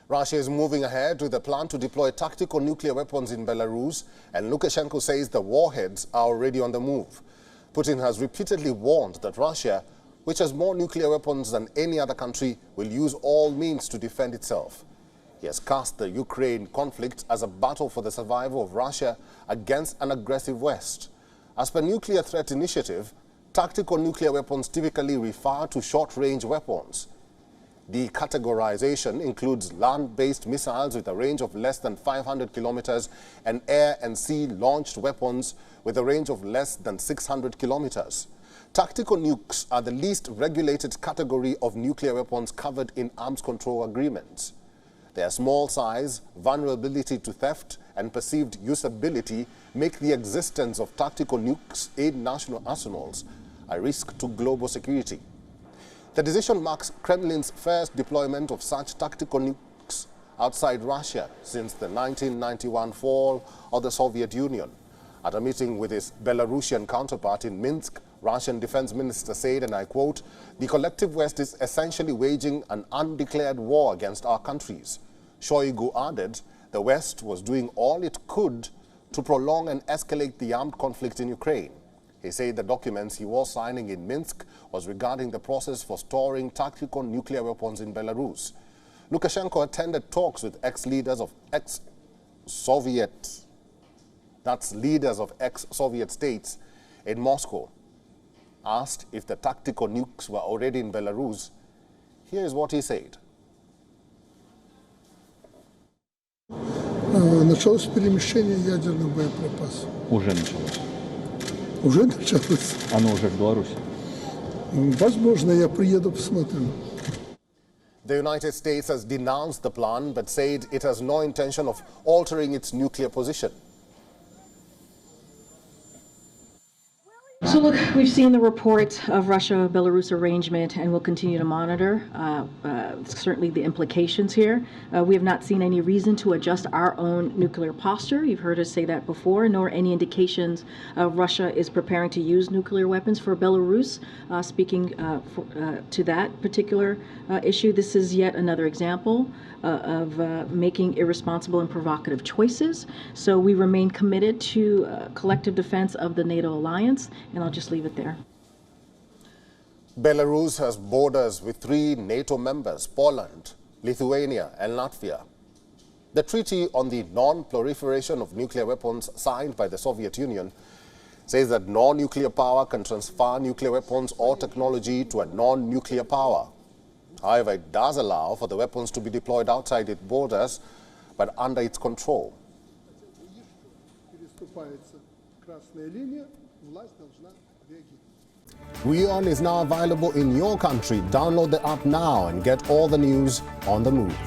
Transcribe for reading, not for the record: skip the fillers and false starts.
Russia is moving ahead with a plan to deploy tactical nuclear weapons in Belarus, and Lukashenko says the warheads are already on the move. Putin has repeatedly warned that Russia, which has more nuclear weapons than any other country, will use all means to defend itself. He has cast the Ukraine conflict as a battle for the survival of Russia against an aggressive West. As per Nuclear Threat Initiative, tactical nuclear weapons typically refer to short-range weapons. The categorization includes land-based missiles with a range of less than 500 kilometers and air and sea-launched weapons with a range of less than 600 kilometers. Tactical nukes are the least regulated category of nuclear weapons covered in arms control agreements. Their small size, vulnerability to theft, and perceived usability make the existence of tactical nukes in national arsenals a risk to global security. The decision marks Kremlin's first deployment of such tactical nukes outside Russia since the 1991 fall of the Soviet Union. At a meeting with his Belarusian counterpart in Minsk, Russian Defense Minister said, and I quote, "The collective West is essentially waging an undeclared war against our countries." Shoigu added the West was doing all it could to prolong and escalate the armed conflict in Ukraine. He said the documents he was signing in Minsk was regarding the process for storing tactical nuclear weapons in Belarus. Lukashenko attended talks with leaders of ex-Soviet states in Moscow. Asked if the tactical nukes were already in Belarus, here is what he said. Началось перемещение ядерных боеприпасов. Уже началось. Уже началось? Оно уже в Беларуси. Возможно, я приеду, посмотрю. The United States has denounced the plan but said it has no intention of altering its nuclear position. So look, we've seen the report of Russia-Belarus arrangement and we'll continue to monitor certainly the implications here. We have not seen any reason to adjust our own nuclear posture. You've heard us say that before, nor any indications Russia is preparing to use nuclear weapons for Belarus. Speaking to that particular issue, this is yet another example of making irresponsible and provocative choices. So we remain committed to collective defense of the NATO alliance, and I'll just leave it there. Belarus has borders with 3 NATO members, Poland, Lithuania, and Latvia. The Treaty on the Non-Proliferation of Nuclear Weapons signed by the Soviet Union says that no nuclear power can transfer nuclear weapons or technology to a non-nuclear power. However, it does allow for the weapons to be deployed outside its borders, but under its control. WION is now available in your country. Download the app now and get all the news on the move.